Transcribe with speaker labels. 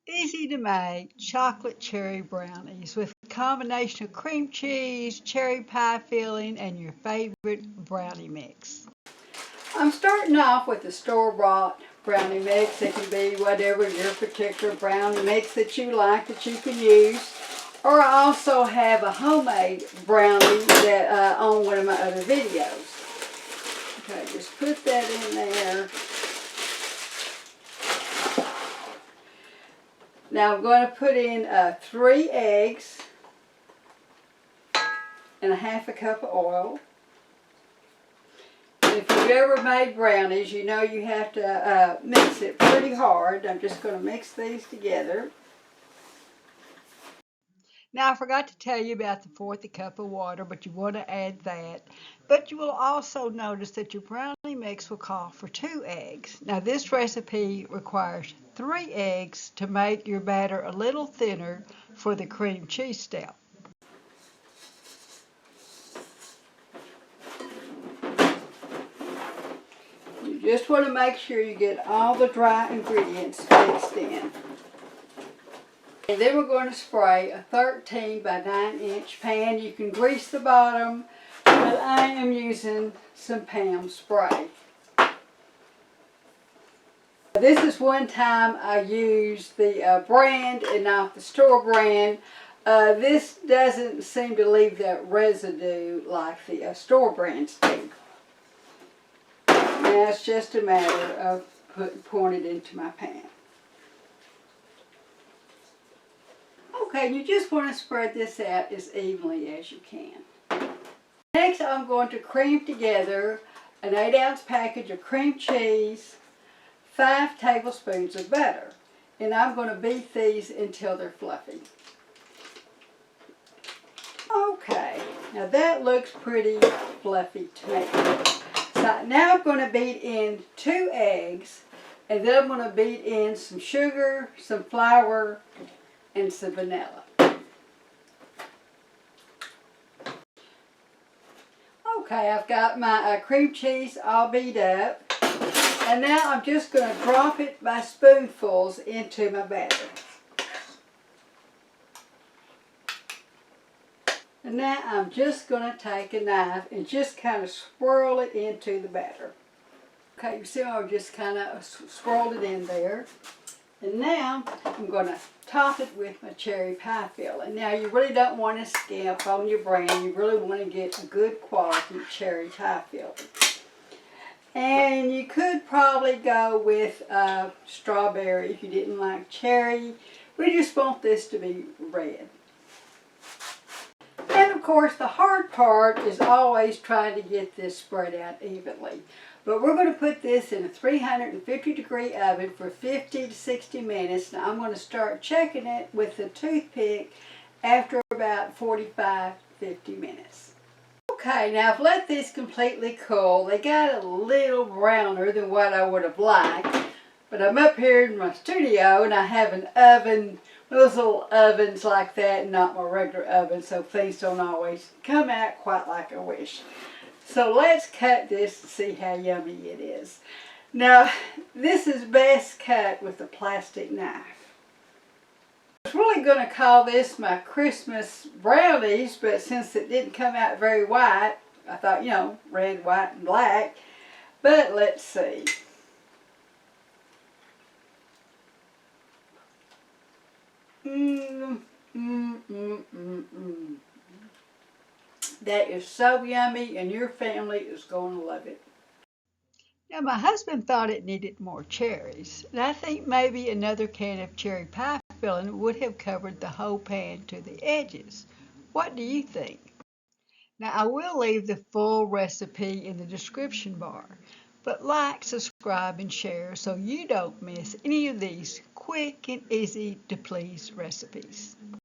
Speaker 1: Easy to make chocolate cherry brownies with a combination of cream cheese, cherry pie filling, and your favorite brownie mix. I'm starting off with the store-bought brownie mix. It can be whatever your particular brownie mix that you like that you can use. Or I also have a homemade brownie that on one of my other videos. Okay, just put that in there. Now I'm going to put in 3 eggs and a half a cup of oil. And if you've ever made brownies, you know you have to mix it pretty hard. I'm just going to mix these together. Now I forgot to tell you about the 1/4 cup of water, but you want to add that. But you will also notice that your brownie mix will call for 2 eggs. Now this recipe requires 3 eggs to make your batter a little thinner for the cream cheese step. You just want to make sure you get all the dry ingredients mixed in. And then we're going to spray a 13 by 9-inch pan. You can grease the bottom, but I am using some Pam spray. This is one time I used the brand and not the store brand. This doesn't seem to leave that residue like the store brands do. Now it's just a matter of pouring it into my pan. Okay, you just want to spread this out as evenly as you can. Next, I'm going to cream together an 8-ounce package of cream cheese, 5 tablespoons of butter, and I'm going to beat these until they're fluffy. Okay, now that looks pretty fluffy to me. So now I'm going to beat in 2 eggs, and then I'm going to beat in some sugar, some flour, and some vanilla. Okay, I've got my cream cheese all beat up, and now I'm just going to drop it by spoonfuls into my batter. And now I'm just going to take a knife and just kind of swirl it into the batter. Okay, you see I've just kind of swirled it in there. And now I'm going to top it with my cherry pie filling. Now you really don't want to skimp on your brand. You really want to get a good quality cherry pie filling. And you could probably go with strawberry if you didn't like cherry. We just want this to be red. And of course the hard part is always trying to get this spread out evenly. But we're going to put this in a 350-degree oven for 50 to 60 minutes. Now I'm going to start checking it with a toothpick after about 45-50 minutes. Okay, now I've let these completely cool. They got a little browner than what I would have liked. But I'm up here in my studio and I have an oven, those little ovens like that, and not my regular oven, so things don't always come out quite like I wish. So let's cut this and see how yummy it is. Now, this is best cut with a plastic knife. I was really going to call this my Christmas brownies, but since it didn't come out very white, I thought, you know, red, white, and black. But let's see. That is so yummy, and your family is going to love it. Now, my husband thought it needed more cherries, and I think maybe another can of cherry pie filling would have covered the whole pan to the edges. What do you think? Now, I will leave the full recipe in the description bar, but like, subscribe, and share so you don't miss any of these quick and easy to please recipes.